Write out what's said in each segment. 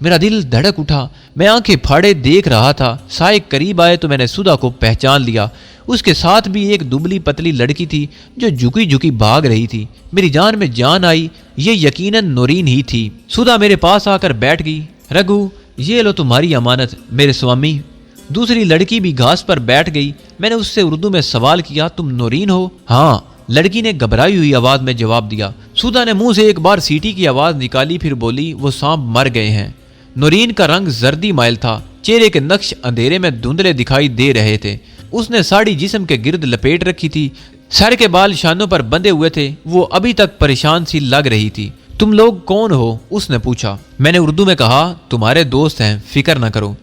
میرا دل دھڑک اٹھا، میں آنکھیں پھاڑے دیکھ رہا تھا۔ سائے قریب آئے تو میں نے سدھا کو پہچان لیا۔ اس کے ساتھ بھی ایک دبلی پتلی لڑکی تھی جو جھکی جھکی بھاگ رہی تھی۔ میری جان میں جان آئی، یہ یقیناً نورین ہی تھی۔ سدھا میرے پاس آ کر بیٹھ گئی۔ رگو، یہ لو تمہاری امانت میرے سوامی۔ دوسری لڑکی بھی گھاس پر بیٹھ گئی۔ میں نے اس سے اردو میں سوال کیا، تم نورین ہو؟ ہاں، لڑکی نے گھبرائی ہوئی آواز میں جواب دیا۔ سدھا نے منہ سے ایک بار سیٹی کی آواز نکالی، پھر بولی، وہ سانپ مر گئے ہیں۔ نورین کا رنگ زردی مائل تھا، چہرے کے نقش اندھیرے میں دھندلے دکھائی دے رہے تھے۔ اس نے ساڑی جسم کے گرد لپیٹ رکھی تھی، سر کے بال شانوں پر بندھے ہوئے تھے۔ وہ ابھی تک پریشان سی لگ رہی تھی۔ تم لوگ کون ہو؟ اس نے پوچھا۔ میں نے اردو میں کہا، تمہارے دوست ہیں، فکر نہ کرو۔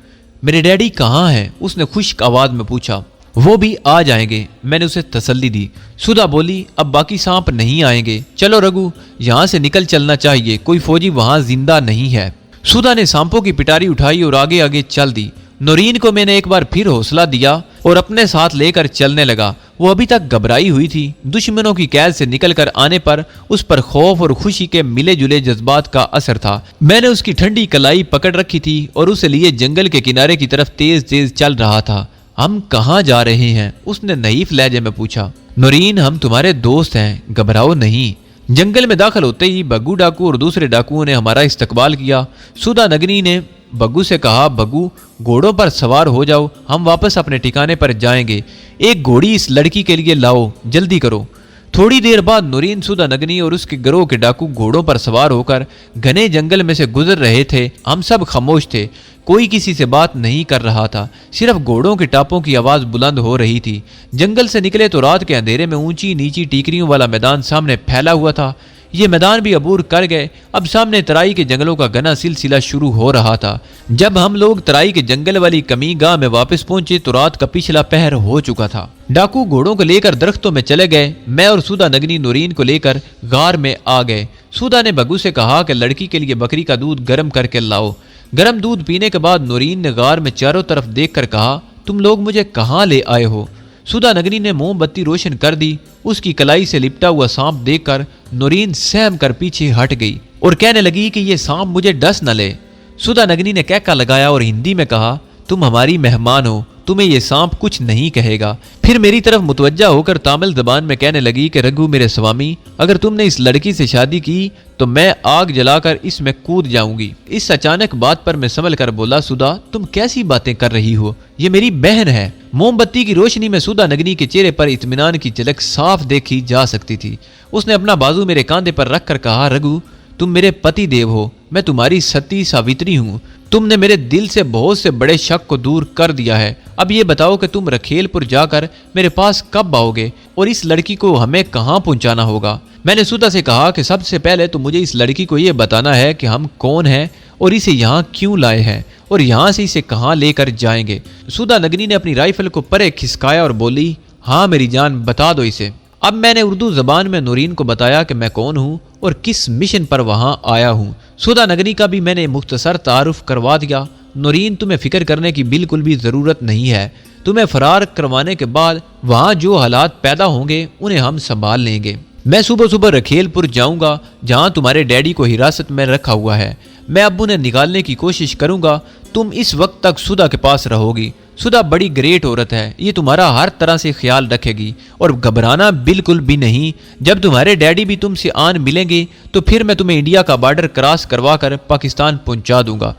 میرے ڈیڈی کہاں ہیں؟ اس نے خشک آواز میں پوچھا۔ وہ بھی آ جائیں گے، میں نے اسے تسلی دی۔ سدھا بولی، اب باقی سانپ نہیں آئیں گے، چلو رگو، یہاں سے نکل چلنا چاہیے، کوئی فوجی وہاں زندہ نہیں ہے۔ سدھا نے سانپوں کی پٹاری اٹھائی اور آگے آگے چل دی۔ نورین کو میں نے ایک بار پھر حوصلہ دیا اور اپنے ساتھ لے کر چلنے لگا۔ وہ ابھی تک گھبرائی ہوئی تھی۔ دشمنوں کی قید سے نکل کر آنے پر اس پر خوف اور خوشی کے ملے جلے جذبات کا اثر تھا۔ میں نے اس کی ٹھنڈی کلائی پکڑ رکھی تھی اور اسے لیے جنگل کے کنارے کی طرف تیز تیز چل رہا تھا۔ ہم کہاں جا رہے ہیں؟ اس نے نحیف لہجے میں پوچھا۔ نورین، ہم تمہارے دوست ہیں، گھبراؤ نہیں۔ جنگل میں داخل ہوتے ہی بگو ڈاکو اور دوسرے ڈاکوؤں نے ہمارا استقبال کیا۔ سدھا نگنی نے بگو سے کہا، بگو، گھوڑوں پر سوار ہو جاؤ، ہم واپس اپنے ٹھکانے پر جائیں گے۔ ایک گھوڑی اس لڑکی کے لیے لاؤ، جلدی کرو۔ تھوڑی دیر بعد نورین، سدھا نگنی اور اس کے گروہ کے ڈاکو گھوڑوں پر سوار ہو کر گھنے جنگل میں سے گزر رہے تھے۔ ہم سب خاموش تھے، کوئی کسی سے بات نہیں کر رہا تھا، صرف گھوڑوں کے ٹاپوں کی آواز بلند ہو رہی تھی۔ جنگل سے نکلے تو رات کے اندھیرے میں اونچی نیچی ٹیکریوں والا میدان سامنے پھیلا ہوا تھا۔ یہ میدان بھی عبور کر گئے، اب سامنے ترائی کے جنگلوں کا گھنا سلسلہ شروع ہو رہا تھا۔ جب ہم لوگ ترائی کے جنگل والی کمی گاہ میں واپس پہنچے تو رات کا پچھلا پہر ہو چکا تھا۔ ڈاکو گھوڑوں کو لے کر درختوں میں چلے گئے۔ میں اور سدھا نگنی نورین کو لے کر غار میں آ گئے۔ سدھا نے بگو سے کہا کہ لڑکی کے لیے بکری کا دودھ گرم کر کے لاؤ۔ گرم دودھ پینے کے بعد نورین نے غار میں چاروں طرف دیکھ کر کہا، تم لوگ مجھے کہاں لے آئے ہو؟ سدھا نگنی نے موم بتی روشن کر دی۔ اس کی کلائی سے لپٹا ہوا سانپ دیکھ کر نورین سہم کر پیچھے ہٹ گئی اور کہنے لگی کہ یہ سانپ مجھے ڈس نہ لے۔ سدھا نگنی نے کہکا لگایا اور ہندی میں کہا، تم ہماری مہمان ہو، تمہیں یہ سانپ کچھ نہیں کہے گا۔ پھر میری طرف متوجہ ہو کر تامل زبان میں کہنے لگی کہ رگو میرے سوامی، اگر تم نے اس لڑکی سے شادی کی تو میں آگ جلا کر اس میں کود جاؤں گی۔ اس اچانک بات پر میں سنبھل کر بولا، سدھا تم کیسی باتیں کر رہی ہو؟ یہ میری بہن ہے۔ موم بتی کی روشنی میں سدھا نگنی کے چہرے پر اطمینان کی جھلک صاف دیکھی جا سکتی تھی۔ اس نے اپنا بازو میرے کاندھے پر رکھ کر کہا، رگو تم میرے پتی دیو ہو، میں تمہاری ستی ساوتری ہوں۔ تم نے میرے دل سے بہت سے بڑے شک کو دور کر دیا ہے۔ اب یہ بتاؤ کہ تم رکھیل پور جا کر میرے پاس کب آؤ گے اور اس لڑکی کو ہمیں کہاں پہنچانا ہوگا؟ میں نے سدھا سے کہا کہ سب سے پہلے تو مجھے اس لڑکی کو یہ بتانا ہے کہ ہم کون ہیں اور اسے یہاں کیوں لائے ہیں اور یہاں سے اسے کہاں لے کر جائیں گے۔ سدھا نگنی نے اپنی رائفل کو پرے کھسکایا اور بولی، ہاں میری جان، بتا دو اسے۔ اب میں نے اردو زبان میں نورین کو بتایا کہ میں کون ہوں اور کس مشن پر وہاں آیا ہوں۔ سدھا نگنی کا بھی میں نے مختصر تعارف کروا دیا۔ نورین، تمہیں فکر کرنے کی بالکل بھی ضرورت نہیں ہے۔ تمہیں فرار کروانے کے بعد وہاں جو حالات پیدا ہوں گے انہیں ہم سنبھال لیں گے۔ میں صبح صبح رکھیل پور جاؤں گا جہاں تمہارے ڈیڈی کو حراست میں رکھا ہوا ہے۔ میں اب انہیں نکالنے کی کوشش کروں گا۔ تم اس وقت تک سدھا کے پاس رہو گی۔ سدھا بڑی گریٹ عورت ہے، یہ تمہارا ہر طرح سے خیال رکھے گی اور گھبرانا بالکل بھی نہیں۔ جب تمہارے ڈیڈی بھی تم سے آن ملیں گے تو پھر میں تمہیں انڈیا کا بارڈر کراس کروا کر پاکستان پہنچا دوں گا۔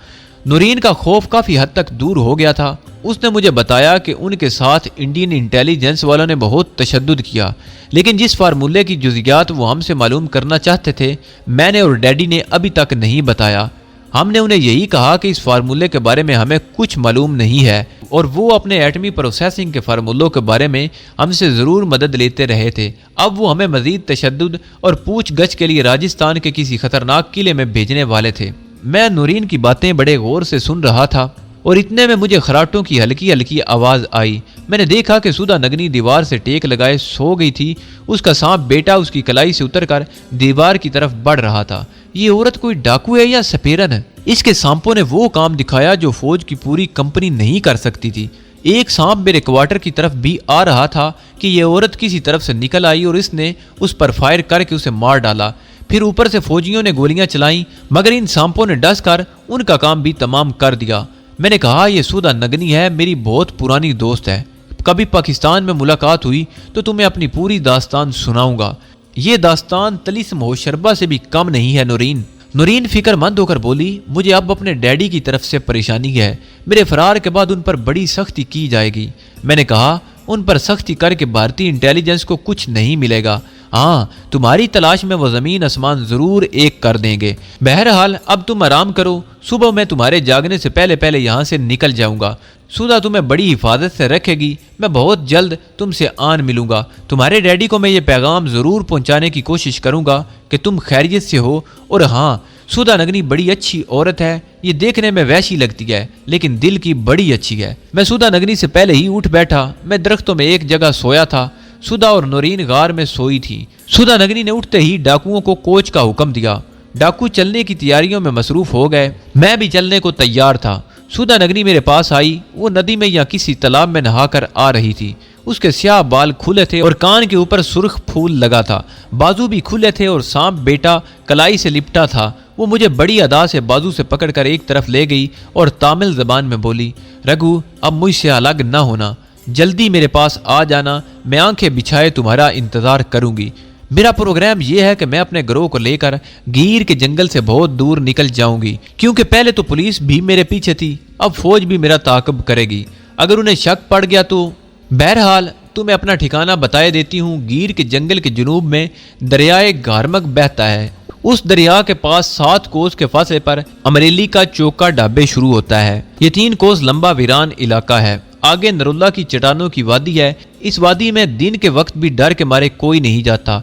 نورین کا خوف کافی حد تک دور ہو گیا تھا۔ اس نے مجھے بتایا کہ ان کے ساتھ انڈین انٹیلیجنس والوں نے بہت تشدد کیا، لیکن جس فارمولے کی جزیات وہ ہم سے معلوم کرنا چاہتے تھے میں نے اور ڈیڈی نے ابھی تک نہیں بتایا۔ ہم نے انہیں یہی کہا کہ اس فارمولے کے بارے میں ہمیں کچھ معلوم نہیں ہے اور وہ اپنے ایٹمی پروسیسنگ کے فارمولوں کے بارے میں ہم سے ضرور مدد لیتے رہے تھے۔ اب وہ ہمیں مزید تشدد اور پوچھ گچھ کے لیے راجستھان کے کسی خطرناک قلعے میں بھیجنے والے تھے۔ میں نورین کی باتیں بڑے غور سے سن رہا تھا اور اتنے میں مجھے خراٹوں کی ہلکی ہلکی آواز آئی۔ میں نے دیکھا کہ سدھا نگنی دیوار سے ٹیک لگائے سو گئی تھی۔ اس کا سانپ بیٹا اس کی کلائی سے اتر کر دیوار کی طرف بڑھ رہا تھا۔ یہ عورت کوئی ڈاکو ہے یا سپیرن ہے؟ اس کے سانپوں نے وہ کام دکھایا جو فوج کی پوری کمپنی نہیں کر سکتی تھی۔ ایک سانپ میرے کوارٹر کی طرف بھی آ رہا تھا کہ یہ عورت کسی طرف سے نکل آئی اور اس نے اس پر فائر کر کے اسے مار ڈالا۔ پھر اوپر سے فوجیوں نے گولیاں چلائیں، مگر ان سانپوں نے ڈس کر ان کا کام بھی تمام کر دیا۔ میں نے کہا یہ سودا نگنی ہے، میری بہت پرانی دوست ہے، کبھی پاکستان میں ملاقات ہوئی تو تمہیں اپنی پوری داستان سناؤں گا۔ یہ داستان طلسم و شربہ سے بھی کم نہیں ہے نورین۔ نورین فکر مند ہو کر بولی، مجھے اب اپنے ڈیڈی کی طرف سے پریشانی ہے، میرے فرار کے بعد ان پر بڑی سختی کی جائے گی۔ میں نے کہا ان پر سختی کر کے بھارتی انٹیلیجنس کو کچھ نہیں ملے گا، ہاں تمہاری تلاش میں وہ زمین آسمان ضرور ایک کر دیں گے۔ بہرحال اب تم آرام کرو، صبح میں تمہارے جاگنے سے پہلے پہلے یہاں سے نکل جاؤں گا۔ سودا تمہیں بڑی حفاظت سے رکھے گی، میں بہت جلد تم سے آن ملوں گا۔ تمہارے ڈیڈی کو میں یہ پیغام ضرور پہنچانے کی کوشش کروں گا کہ تم خیریت سے ہو، اور ہاں سودا نگنی بڑی اچھی عورت ہے، یہ دیکھنے میں ویسی لگتی ہے لیکن دل کی بڑی اچھی ہے۔ میں سودا نگنی سے پہلے ہی اٹھ بیٹھا، میں درختوں میں ایک جگہ سویا تھا، سودا اور نورین غار میں سوئی تھی۔ سودا نگنی نے اٹھتے ہی ڈاکوؤں کو کوچ کا حکم دیا۔ ڈاکو چلنے کی تیاریوں میں مصروف ہو گئے، میں بھی چلنے کو تیار تھا۔ سودا نگنی میرے پاس آئی، وہ ندی میں یا کسی تالاب میں نہا کر آ رہی تھی۔ اس کے سیاہ بال کھلے تھے اور کان کے اوپر سرخ پھول لگا تھا، بازو بھی کھلے تھے اور سانپ بیٹا کلائی سے لپٹا تھا۔ وہ مجھے بڑی ادا سے بازو سے پکڑ کر ایک طرف لے گئی اور تامل زبان میں بولی، رگو اب مجھ سے الگ نہ ہونا، جلدی میرے پاس آ جانا، میں آنکھیں بچھائے تمہارا انتظار کروں گی۔ میرا پروگرام یہ ہے کہ میں اپنے گروہ کو لے کر گیر کے جنگل سے بہت دور نکل جاؤں گی، کیونکہ پہلے تو پولیس بھی میرے پیچھے تھی، اب فوج بھی میرا تعاقب کرے گی، اگر انہیں شک پڑ گیا تو۔ بہرحال تمہیں اپنا ٹھکانہ بتائے دیتی ہوں، گیر کے جنگل کے جنوب میں دریائے گارمک بہتا ہے، اس دریا کے پاس 7 کوس کے فاصلے پر امریلی کا چوکا ڈھابے شروع ہوتا ہے۔ یہ 3 کوس لمبا ویران علاقہ ہے، آگے نرولہ کی چٹانوں کی وادی ہے۔ اس وادی میں دن کے وقت بھی ڈر کے مارے کوئی نہیں جاتا،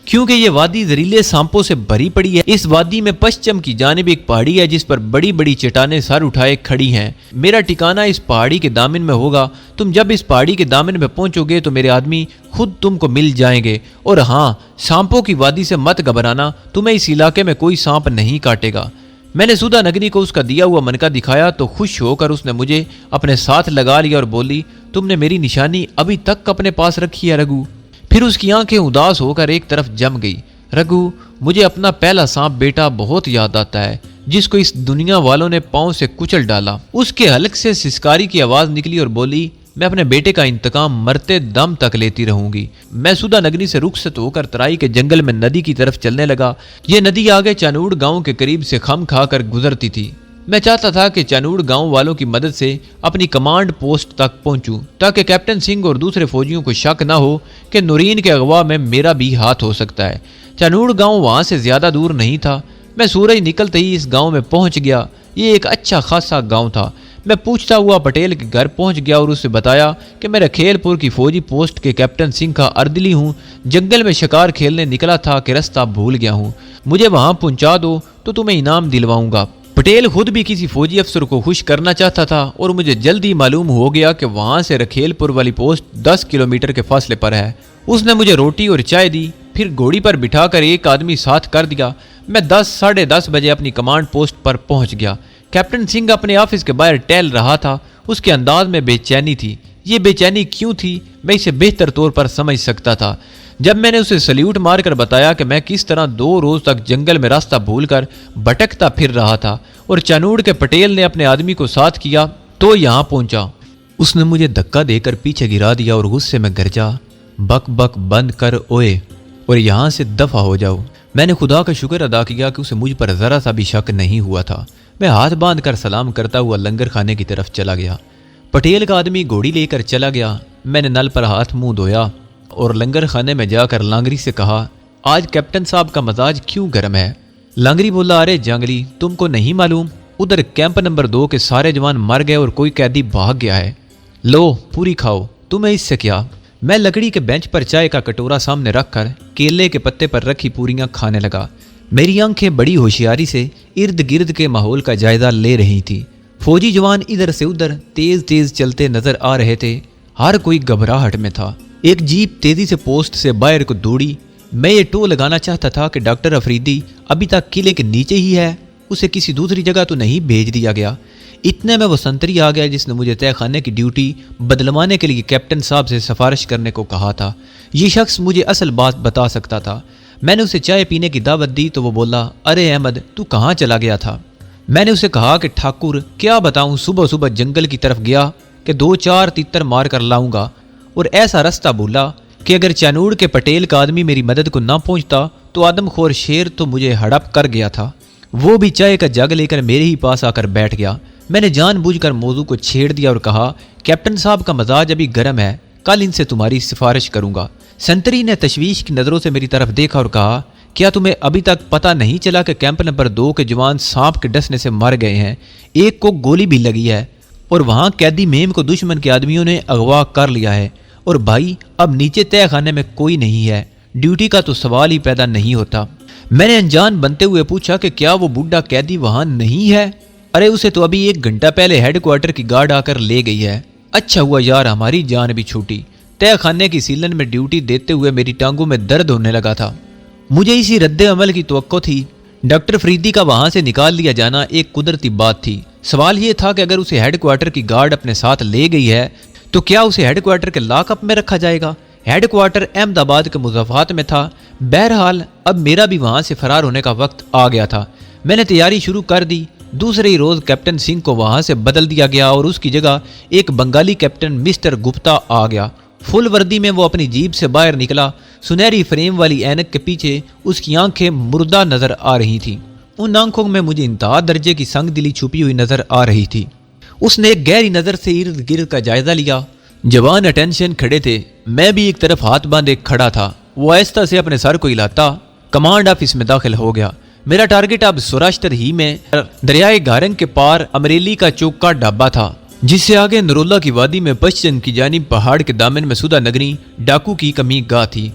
کیونکہ یہ وادی زہریلے سانپوں سے بھری پڑی ہے۔ اس وادی میں پشچم کی جانب ایک پہاڑی ہے جس پر بڑی بڑی چٹانیں سر اٹھائے کھڑی ہیں۔ میرا ٹھکانہ اس پہاڑی کے دامن میں ہوگا، تم جب اس پہاڑی کے دامن میں پہنچو گے تو میرے آدمی خود تم کو مل جائیں گے، اور ہاں سانپوں کی وادی سے مت گھبرانا، تمہیں اس علاقے میں کوئی سانپ نہیں کاٹے گا۔ میں نے سودا نگنی کو اس کا دیا ہوا منکا دکھایا تو خوش ہو کر اس نے مجھے اپنے ساتھ لگا لیا اور بولی، تم نے میری نشانی ابھی تک اپنے پاس رکھی ہے رگو۔ پھر اس کی آنکھیں اداس ہو کر ایک طرف جم گئی۔ رگو مجھے اپنا پہلا سانپ بیٹا بہت یاد آتا ہے، جس کو اس دنیا والوں نے پاؤں سے کچل ڈالا۔ اس کے حلق سے سسکاری کی آواز نکلی اور بولی، میں اپنے بیٹے کا انتقام مرتے دم تک لیتی رہوں گی۔ میں سودا نگنی سے رخصت ہو کر ترائی کے جنگل میں ندی کی طرف چلنے لگا۔ یہ ندی آگے چانوڑ گاؤں کے قریب سے خم کھا کر گزرتی تھی۔ میں چاہتا تھا کہ چانوڑ گاؤں والوں کی مدد سے اپنی کمانڈ پوسٹ تک پہنچوں، تاکہ کیپٹن سنگھ اور دوسرے فوجیوں کو شک نہ ہو کہ نورین کے اغوا میں میرا بھی ہاتھ ہو سکتا ہے۔ چانوڑ گاؤں وہاں سے زیادہ دور نہیں تھا۔ میں سورج نکلتے ہی اس گاؤں میں پہنچ گیا۔ یہ ایک اچھا خاصا گاؤں تھا۔ میں پوچھتا ہوا پٹیل کے گھر پہنچ گیا اور اسے بتایا کہ میں رکھیل پور کی فوجی پوسٹ کے کیپٹن سنگھ کا اردلی ہوں، جنگل میں شکار کھیلنے نکلا تھا کہ رستہ بھول گیا ہوں، مجھے وہاں پہنچا دو تو تمہیں انعام دلواؤں گا۔ پٹیل خود بھی کسی فوجی افسر کو خوش کرنا چاہتا تھا، اور مجھے جلدی معلوم ہو گیا کہ وہاں سے رکھیل پور والی پوسٹ 10 کلومیٹر کے فاصلے پر ہے۔ اس نے مجھے روٹی اور چائے دی، پھر گھوڑی پر بٹھا کر ایک آدمی ساتھ کر دیا۔ میں 10 بجے اپنی کمانڈ پوسٹ پر پہنچ گیا۔ کیپٹن سنگھ اپنے آفس کے باہر ٹہل رہا تھا، اس کے انداز میں بے چینی تھی۔ یہ بے چینی کیوں تھی میں اسے بہتر طور پر سمجھ سکتا تھا۔ جب میں نے اسے سلیوٹ مار کر بتایا کہ میں کس طرح 2 روز تک جنگل میں راستہ بھول کر بھٹکتا پھر رہا تھا اور چانوڑ کے پٹیل نے اپنے آدمی کو ساتھ کیا تو یہاں پہنچا، اس نے مجھے دھکا دے کر پیچھے گرا دیا اور غصے میں گرجا، بک بک بند کر اوئے اور یہاں سے دفع ہو جاؤ۔ میں نے خدا کا شکر ادا کیا کہ اسے مجھ پر ذرا سا بھی شک نہیں ہوا تھا۔ میں ہاتھ باندھ کر سلام کرتا ہوا لنگر خانے کی طرف چلا گیا۔ پٹیل کا آدمی گھوڑی لے کر چلا گیا۔ میں نے نل پر ہاتھ منہ دھویا اور لنگر خانے میں جا کر لانگری سے کہا، آج کیپٹن صاحب کا مزاج کیوں گرم ہے؟ لانگری بولا، ارے جانگلی تم کو نہیں معلوم، ادھر کیمپ نمبر 2 کے سارے جوان مر گئے اور کوئی قیدی بھاگ گیا ہے، لو پوری کھاؤ، تمہیں اس سے کیا؟ میں لکڑی کے بینچ پر چائے کا کٹورا سامنے رکھ کر کیلے کے پتے پر رکھی پوریاں کھانے لگا۔ میری آنکھیں بڑی ہوشیاری سے ارد گرد کے ماحول کا جائزہ لے رہی تھی۔ فوجی جوان ادھر سے ادھر تیز تیز چلتے نظر آ رہے تھے، ہر کوئی گھبراہٹ میں تھا۔ ایک جیپ تیزی سے پوسٹ سے باہر کو دوڑی۔ میں یہ ٹو لگانا چاہتا تھا کہ ڈاکٹر افریدی ابھی تک قلعے کے نیچے ہی ہے، اسے کسی دوسری جگہ تو نہیں بھیج دیا گیا۔ اتنے میں وہ سنتری آ گیا جس نے مجھے تہہ خانے کی ڈیوٹی بدلوانے کے لیے کیپٹن صاحب سے سفارش کرنے کو کہا تھا۔ یہ شخص مجھے اصل بات بتا سکتا تھا۔ میں نے اسے چائے پینے کی دعوت دی تو وہ بولا، ارے احمد تو کہاں چلا گیا تھا؟ میں نے اسے کہا کہ ٹھاکر کیا بتاؤں، صبح صبح جنگل کی طرف گیا کہ 2-4 تیتر مار کر لاؤں گا، اور ایسا رستہ بولا کہ اگر چانوڑ کے پٹیل کا آدمی میری مدد کو نہ پہنچتا تو آدم خور شیر تو مجھے ہڑپ کر گیا تھا۔ وہ بھی چائے کا جگ لے کر میرے ہی پاس آ کر بیٹھ گیا۔ میں نے جان بوجھ کر موضوع کو چھیڑ دیا اور کہا، کیپٹن صاحب کا مزاج ابھی گرم ہے، کل ان سے تمہاری سفارش کروں گا۔ سنتری نے تشویش کی نظروں سے میری طرف دیکھا اور کہا، کیا تمہیں ابھی تک پتہ نہیں چلا کہ کیمپ نمبر 2 کے جوان سانپ کے ڈسنے سے مر گئے ہیں، ایک کو گولی بھی لگی ہے، اور وہاں قیدی میم کو دشمن کے آدمیوں نے اغوا کر لیا ہے، اور بھائی اب نیچے تہہ خانے میں کوئی نہیں ہے، ڈیوٹی کا تو سوال ہی پیدا نہیں ہوتا۔ میں نے انجان بنتے ہوئے پوچھا کہ کیا وہ بوڑھا قیدی وہاں نہیں ہے؟ ارے اسے تو ابھی 1 گھنٹہ پہلے ہیڈ کوارٹر کی گارڈ آ کر لے گئی ہے۔ اچھا ہوا یار ہماری جان بھی چھوٹی۔ تہہ خانے کی سیلن میں ڈیوٹی دیتے ہوئے میری ٹانگوں میں درد ہونے لگا تھا۔ مجھے اسی رد عمل کی توقع تھی۔ ڈاکٹر فریدی کا وہاں سے نکال لیا جانا ایک قدرتی بات تھی۔ سوال یہ تھا کہ اگر اسے ہیڈ کوارٹر کی گارڈ اپنے ساتھ لے گئی ہے تو کیا اسے ہیڈ کوارٹر کے لاک اپ میں رکھا جائے گا؟ ہیڈ کوارٹر احمد آباد کے مضافات میں تھا۔ بہرحال اب میرا بھی وہاں سے فرار ہونے کا وقت آ گیا تھا۔ میں نے تیاری شروع کر دی۔ دوسرے ہی روز کیپٹن سنگھ کو وہاں سے بدل دیا گیا اور اس کی جگہ ایک بنگالی کیپٹن مسٹر گپتا آ گیا۔ فل وردی میں وہ اپنی جیب سے باہر نکلا۔ سنہری فریم والی اینک کے پیچھے اس کی آنکھیں مردہ نظر آ رہی تھیں۔ ان آنکھوں میں مجھے انتہا درجے کی سنگ دلی چھپی ہوئی نظر آ رہی تھی۔ اس نے ایک گہری نظر سے ارد گرد کا جائزہ لیا۔ جوان اٹینشن کھڑے تھے، میں بھی ایک طرف ہاتھ باندھے کھڑا تھا۔ وہ آہستہ سے اپنے سر کو ہلاتا کمانڈ آفس میں داخل ہو گیا۔ میرا ٹارگٹ اب سوراشٹر ہی میں دریائے گارنگ کے پار امریلی کا چوک کا ڈھابہ تھا، جس سے آگے نرولا کی وادی میں پشچم کی جانب پہاڑ کے دامن میں سودا نگری ڈاکو کی کمی گاہ تھی،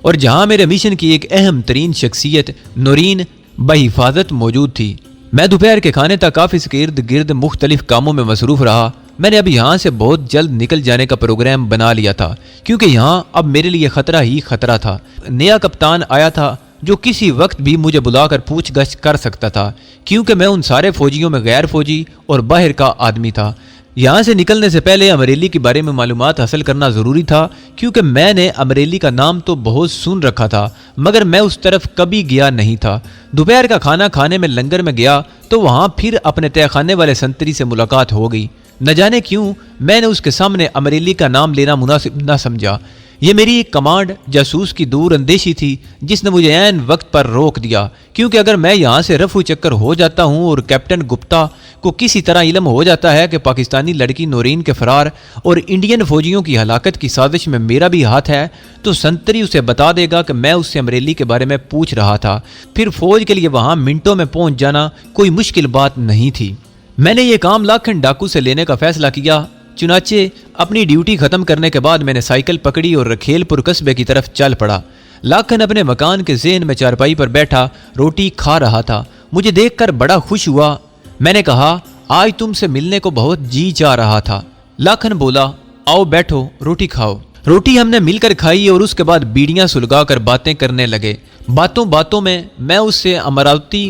اور جہاں میرے مشن کی ایک اہم ترین شخصیت نورین بحفاظت موجود تھی۔ میں دوپہر کے کھانے تک آفس کے ارد گرد مختلف کاموں میں مصروف رہا۔ میں نے اب یہاں سے بہت جلد نکل جانے کا پروگرام بنا لیا تھا، کیونکہ یہاں اب میرے لیے خطرہ ہی خطرہ تھا۔ نیا کپتان آیا تھا جو کسی وقت بھی مجھے بلا کر پوچھ گچھ کر سکتا تھا، کیونکہ میں ان سارے فوجیوں میں غیر فوجی اور باہر کا آدمی تھا۔ یہاں سے نکلنے سے پہلے امریلی کے بارے میں معلومات حاصل کرنا ضروری تھا، کیونکہ میں نے امریلی کا نام تو بہت سن رکھا تھا، مگر میں اس طرف کبھی گیا نہیں تھا۔ دوپہر کا کھانا کھانے میں لنگر میں گیا تو وہاں پھر اپنے تہہ خانے والے سنتری سے ملاقات ہو گئی۔ نہ جانے کیوں میں نے اس کے سامنے امریلی کا نام لینا مناسب نہ سمجھا۔ یہ میری ایک کمانڈ جاسوس کی دور اندیشی تھی جس نے مجھے عین وقت پر روک دیا، کیونکہ اگر میں یہاں سے رفو چکر ہو جاتا ہوں اور کیپٹن گپتا کو کسی طرح علم ہو جاتا ہے کہ پاکستانی لڑکی نورین کے فرار اور انڈین فوجیوں کی ہلاکت کی سازش میں میرا بھی ہاتھ ہے، تو سنتری اسے بتا دے گا کہ میں اس سے امریلی کے بارے میں پوچھ رہا تھا۔ پھر فوج کے لیے وہاں منٹوں میں پہنچ جانا کوئی مشکل بات نہیں تھی۔ میں نے یہ کام لاکھن ڈاکو سے لینے کا فیصلہ کیا۔ چنانچہ اپنی ڈیوٹی ختم کرنے کے بعد میں نے سائیکل پکڑی اور رکھیل پور قصبے کی طرف چل پڑا۔ لاکھن اپنے مکان کے ذہن میں چارپائی پر بیٹھا روٹی کھا رہا تھا۔ مجھے دیکھ کر بڑا خوش ہوا۔ میں نے کہا، آج تم سے ملنے کو بہت جی چاہ رہا تھا۔ لاکھن بولا، آؤ بیٹھو روٹی کھاؤ۔ روٹی ہم نے مل کر کھائی اور اس کے بعد بیڑیاں سلگا کر باتیں کرنے لگے۔ باتوں باتوں میں اس سے امراوتی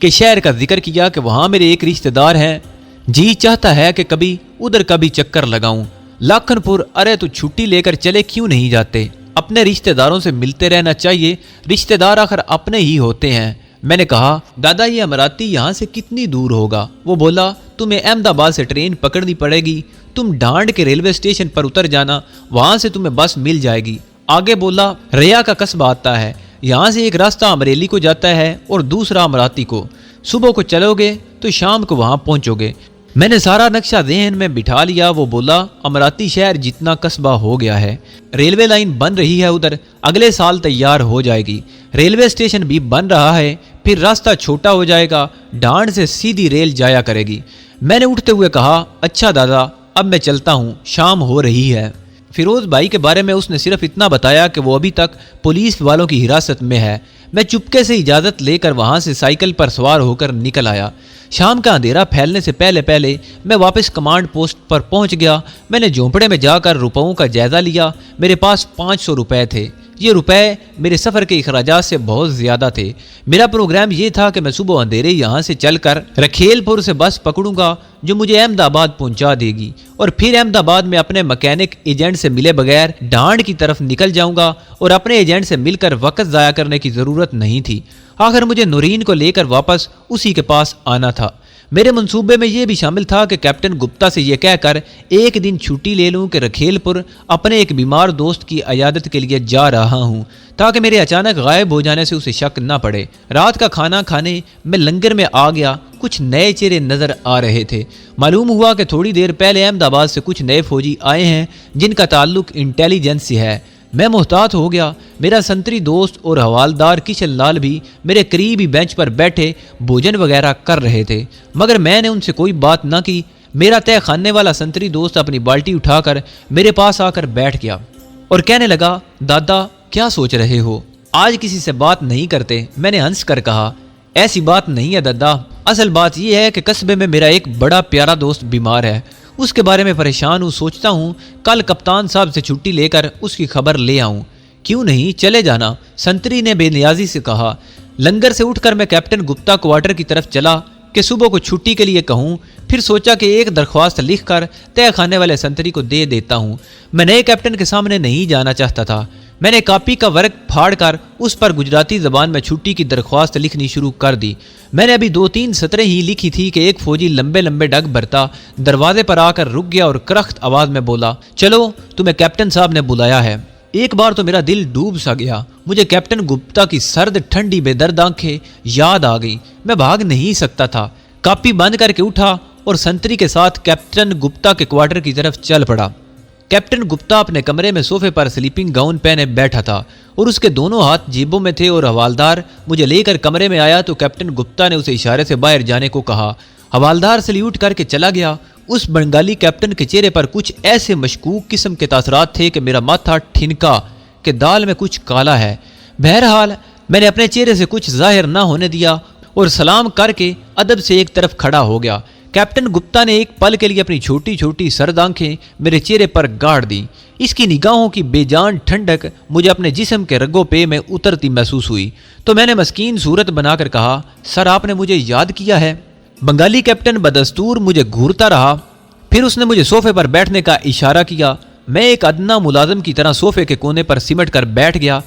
کے شہر کا ذکر کیا کہ وہاں میرے ایک رشتہ دار ہیں، جی چاہتا ہے کہ کبھی ادھر کبھی چکر لگاؤں۔ لاکھن پور، ارے تو چھٹی لے کر چلے کیوں نہیں جاتے؟ اپنے رشتہ داروں سے ملتے رہنا چاہیے، رشتہ دار آخر اپنے ہی ہوتے ہیں۔ میں نے کہا، دادا یہ امراتی یہاں سے کتنی دور ہوگا؟ وہ بولا، تمہیں احمد آباد سے ٹرین پکڑنی پڑے گی، تم ڈانڈ کے ریلوے اسٹیشن پر اتر جانا، وہاں سے تمہیں بس مل جائے گی۔ آگے بولا، ریا کا قصبہ آتا ہے، یہاں سے ایک راستہ امریلی کو جاتا ہے اور دوسرا امراتی کو۔ صبح کو چلو گے تو شام کو وہاں پہنچو گے۔ میں نے سارا نقشہ ذہن میں بٹھا لیا۔ وہ بولا، امراتی شہر جتنا قصبہ ہو گیا ہے، ریلوے لائن بن رہی ہے ادھر، اگلے سال تیار ہو جائے گی، ریلوے اسٹیشن بھی بن رہا ہے، پھر راستہ چھوٹا ہو جائے گا، ڈانڈ سے سیدھی ریل جایا کرے گی۔ میں نے اٹھتے ہوئے کہا، اچھا دادا اب میں چلتا ہوں، شام ہو رہی ہے۔ فیروز بھائی کے بارے میں اس نے صرف اتنا بتایا کہ وہ ابھی تک پولیس والوں کی حراست میں ہے۔ میں چپکے سے اجازت لے کر وہاں سے سائیکل پر سوار ہو کر نکل آیا۔ شام کا اندھیرا پھیلنے سے پہلے میں واپس کمانڈ پوسٹ پر پہنچ گیا۔ میں نے جھونپڑے میں جا کر روپوں کا جائزہ لیا۔ میرے پاس 500 روپے تھے۔ یہ روپے میرے سفر کے اخراجات سے بہت زیادہ تھے۔ میرا پروگرام یہ تھا کہ میں صبح اندھیرے یہاں سے چل کر رکھیل پور سے بس پکڑوں گا جو مجھے احمد آباد پہنچا دے گی، اور پھر احمد آباد میں اپنے مکینک ایجنٹ سے ملے بغیر ڈانڈ کی طرف نکل جاؤں گا، اور اپنے ایجنٹ سے مل کر وقت ضائع کرنے کی ضرورت نہیں تھی۔ آخر مجھے نورین کو لے کر واپس اسی کے پاس آنا تھا۔ میرے منصوبے میں یہ بھی شامل تھا کہ کیپٹن گپتا سے یہ کہہ کر ایک دن چھٹی لے لوں کہ رکھیل پور اپنے ایک بیمار دوست کی عیادت کے لیے جا رہا ہوں، تاکہ میرے اچانک غائب ہو جانے سے اسے شک نہ پڑے۔ رات کا کھانا کھانے میں لنگر میں آ گیا، کچھ نئے چہرے نظر آ رہے تھے۔ معلوم ہوا کہ تھوڑی دیر پہلے احمد آباد سے کچھ نئے فوجی آئے ہیں جن کا تعلق انٹیلیجنس سے ہے۔ میں محتاط ہو گیا۔ میرا سنتری دوست اور حوالدار کشن لال بھی میرے قریب ہی بینچ پر بیٹھے بھوجن وغیرہ کر رہے تھے، مگر میں نے ان سے کوئی بات نہ کی۔ میرا تہ خانے والا سنتری دوست اپنی بالٹی اٹھا کر میرے پاس آ کر بیٹھ گیا اور کہنے لگا، دادا کیا سوچ رہے ہو؟ آج کسی سے بات نہیں کرتے؟ میں نے ہنس کر کہا، ایسی بات نہیں ہے دادا، اصل بات یہ ہے کہ قصبے میں میرا ایک بڑا پیارا دوست بیمار ہے، اس کے بارے میں پریشان ہوں، سوچتا ہوں کل کپتان صاحب سے چھٹی لے کر اس کی خبر لے آؤں۔ کیوں نہیں، چلے جانا، سنتری نے بے نیازی سے کہا۔ لنگر سے اٹھ کر میں کیپٹن گپتا کوارٹر کی طرف چلا کہ صبح کو چھٹی کے لیے کہوں، پھر سوچا کہ ایک درخواست لکھ کر تہ خانے والے سنتری کو دے دیتا ہوں۔ میں نئے کیپٹن کے سامنے نہیں جانا چاہتا تھا۔ میں نے کاپی کا ورق پھاڑ کر اس پر گجراتی زبان میں چھٹی کی درخواست لکھنی شروع کر دی۔ میں نے ابھی 2-3 سطریں ہی لکھی تھی کہ ایک فوجی لمبے لمبے ڈگ بھرتا دروازے پر آ کر رک گیا اور کرخت آواز میں بولا، چلو تمہیں کیپٹن صاحب نے بلایا ہے۔ ایک بار تو میرا دل ڈوب سا گیا، مجھے کیپٹن گپتا کی سرد ٹھنڈی بے درد آنکھیں یاد آ گئی۔ میں بھاگ نہیں سکتا تھا، کاپی بند کر کے اٹھا اور سنتری کے ساتھ کیپٹن گپتا کے کوارٹر کی طرف چل پڑا۔ کیپٹن گپتا اپنے کمرے میں صوفے پر سلیپنگ گاؤن پہنے بیٹھا تھا اور اس کے دونوں ہاتھ جیبوں میں تھے، اور حوالدار مجھے لے کر کمرے میں آیا تو کیپٹن گپتا نے اسے اشارے سے باہر جانے کو کہا۔ حوالدار سلیوٹ کر کے چلا گیا۔ اس بنگالی کیپٹن کے چہرے پر کچھ ایسے مشکوک قسم کے تاثرات تھے کہ میرا ماتھا ٹھنکا کہ دال میں کچھ کالا ہے۔ بہرحال میں نے اپنے چہرے سے کچھ ظاہر نہ ہونے دیا اور سلام کر کے ادب سے ایک طرف کھڑا ہو گیا۔ کیپٹن گپتا نے ایک پل کے لیے اپنی چھوٹی چھوٹی سرد آنکھیں میرے چہرے پر گاڑ دی۔ اس کی نگاہوں کی بے جان ٹھنڈک مجھے اپنے جسم کے رگوں پہ میں اترتی محسوس ہوئی، تو میں نے مسکین صورت بنا کر کہا، سر آپ نے مجھے یاد کیا ہے؟ بنگالی کیپٹن بدستور مجھے گھورتا رہا، پھر اس نے مجھے صوفے پر بیٹھنے کا اشارہ کیا۔ میں ایک ادنا ملازم کی طرح صوفے کے کونے پر سمٹ کر بیٹھ گیا۔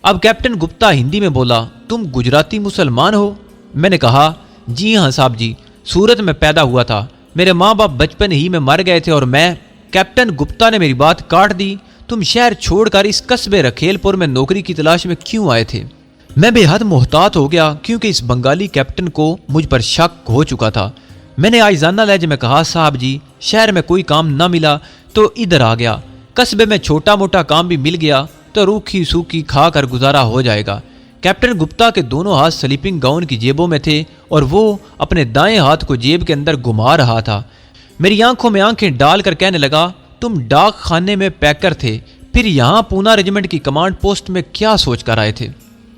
اب کیپٹن گپتا ہندی میں بولا، تم گجراتی مسلمان ہو؟ میں نے کہا، جی ہاں صاحب جی، سورت میں پیدا ہوا تھا، میرے ماں باپ بچپن ہی میں مر گئے تھے اور میں۔ کیپٹن گپتا نے میری بات کاٹ دی، تم شہر چھوڑ کر اس قصبے رکھیل پور میں نوکری کی تلاش میں کیوں آئے تھے؟ میں بے حد محتاط ہو گیا کیونکہ اس بنگالی کیپٹن کو مجھ پر شک ہو چکا تھا۔ میں نے آئزانہ لہجے میں کہا، صاحب جی شہر میں کوئی کام نہ ملا تو ادھر آ گیا، قصبے میں چھوٹا موٹا کام بھی مل گیا تو روکھی سوکھی کھا کر گزارا ہو جائے گا۔ کیپٹن گپتا کے دونوں ہاتھ سلیپنگ گاؤن کی جیبوں میں تھے اور وہ اپنے دائیں ہاتھ کو جیب کے اندر گھما رہا تھا۔ میری آنکھوں میں آنکھیں ڈال کر کہنے لگا، تم ڈاک خانے میں پیکر تھے، پھر یہاں پونا ریجمنٹ کی کمانڈ پوسٹ میں کیا سوچ کر آئے تھے؟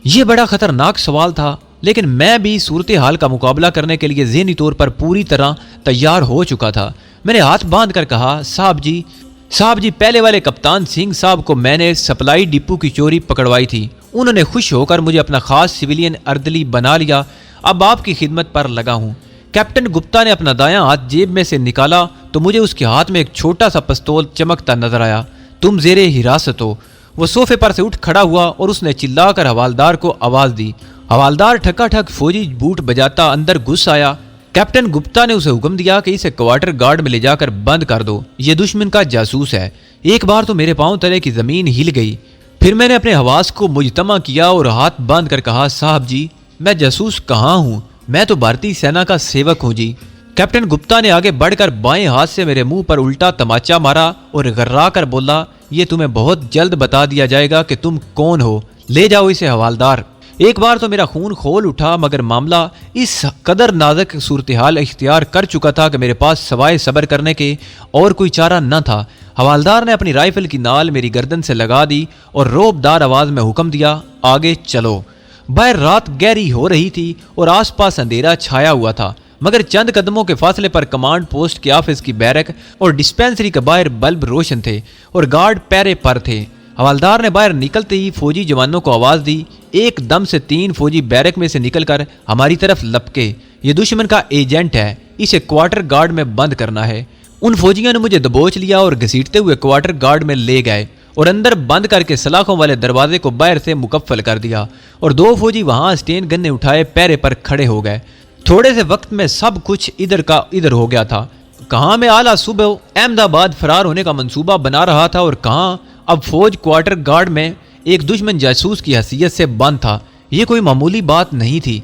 یہ بڑا خطرناک سوال تھا، لیکن میں بھی صورتحال کا مقابلہ کرنے کے لیے ذہنی طور پر پوری طرح تیار ہو چکا تھا۔ میں نے ہاتھ باندھ کر کہا، صاحب جی پہلے والے کپتان سنگھ صاحب کو میں نے سپلائی ڈپو کی چوری پکڑوائی تھی، انہوں نے خوش ہو کر مجھے اپنا خاص سویلین اردلی بنا لیا، اب آپ کی خدمت پر لگا ہوں۔ کیپٹن گپتا نے اپنا دایاں ہاتھ جیب میں سے نکالا تو مجھے اس کے ہاتھ میں ایک چھوٹا سا پستول چمکتا نظر آیا۔ تم زیر حراست ہو۔ وہ صوفے پر سے اٹھ کھڑا ہوا اور اس نے چلا کر حوالدار کو آواز دی۔ حوالدار ٹھکا ٹھک فوجی بوٹ بجاتا اندر گھس آیا۔ کیپٹن گپتا نے اسے حکم دیا کہ اسے کوارٹر گارڈ میں لے جا کر بند کر دو، یہ دشمن کا جاسوس ہے۔ ایک بار تو میرے پاؤں تلے کی زمین ہل گئی، پھر میں نے اپنے حواس کو مجتمع کیا اور ہاتھ باندھ کر کہا، صاحب جی میں جاسوس کہاں ہوں، میں تو بھارتی سینا کا سیوک ہوں جی۔ کیپٹن گپتا نے آگے بڑھ کر بائیں ہاتھ سے میرے منہ پر الٹا تماچا مارا اور غرا کر بولا، یہ تمہیں بہت جلد بتا دیا جائے گا کہ تم کون ہو، لے جاؤ اسے حوالدار۔ ایک بار تو میرا خون کھول اٹھا، مگر معاملہ اس قدر نازک صورتحال اختیار کر چکا تھا کہ میرے پاس سوائے صبر کرنے کے اور کوئی چارہ نہ تھا۔ حوالدار نے اپنی رائفل کی نال میری گردن سے لگا دی اور روب دار آواز میں حکم دیا، آگے چلو۔ باہر رات گہری ہو رہی تھی اور آس پاس اندھیرا چھایا ہوا تھا، مگر چند قدموں کے فاصلے پر کمانڈ پوسٹ کے آفس کی بیرک اور ڈسپینسری کے باہر بلب روشن تھے اور گارڈ پیرے پر تھے۔ حوالدار نے باہر نکلتے ہی فوجی جوانوں کو آواز دی۔ ایک دم سے 3 فوجی بیرک میں سے نکل کر ہماری طرف لپکے۔ یہ دشمن کا ایجنٹ ہے، اسے کوارٹر گارڈ میں بند کرنا ہے۔ ان فوجیوں نے مجھے دبوچ لیا اور گھسیٹتے ہوئے کوارٹر گارڈ میں لے گئے اور اندر بند کر کے سلاخوں والے دروازے کو باہر سے مکفل کر دیا، اور 2 فوجی وہاں اسٹین گنے اٹھائے پیرے پر کھڑے ہو گئے۔ تھوڑے سے وقت میں سب کچھ ادھر کا ادھر ہو گیا تھا۔ کہاں میں اعلیٰ صبح احمد آباد فرار ہونے کا منصوبہ بنا رہا تھا، اور کہاں اب فوج کوارٹر گارڈ میں ایک دشمن جاسوس کی حیثیت سے بند تھا۔ یہ کوئی معمولی بات نہیں تھی۔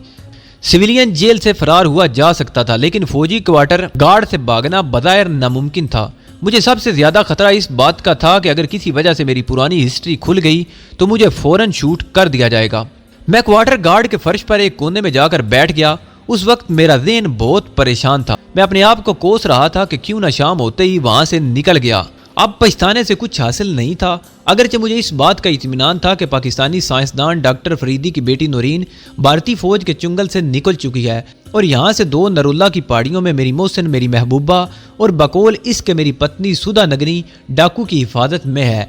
سویلین جیل سے فرار ہوا جا سکتا تھا، لیکن فوجی کوارٹر گارڈ سے بھاگنا بظاہر ناممکن تھا۔ مجھے سب سے زیادہ خطرہ اس بات کا تھا کہ اگر کسی وجہ سے میری پرانی ہسٹری کھل گئی تو مجھے فوراً شوٹ کر دیا جائے گا۔ میں کوارٹر گارڈ کے فرش پر ایک کونے میں جا کر بیٹھ گیا۔ اس وقت میرا ذہن بہت پریشان تھا۔ میں اپنے آپ کو کوس رہا تھا کہ کیوں نہ شام ہوتے ہی وہاں سے نکل گیا۔ اب پچھتانے سے کچھ حاصل نہیں تھا، اگرچہ مجھے اس بات کا اطمینان تھا کہ پاکستانی سائنسدان ڈاکٹر فریدی کی بیٹی نورین بھارتی فوج کے چنگل سے نکل چکی ہے، اور یہاں سے 2 نرولہ کی پہاڑیوں میں میری محسن، میری محبوبہ، اور بقول اس کے میری پتنی سدھا نگنی ڈاکو کی حفاظت میں ہے۔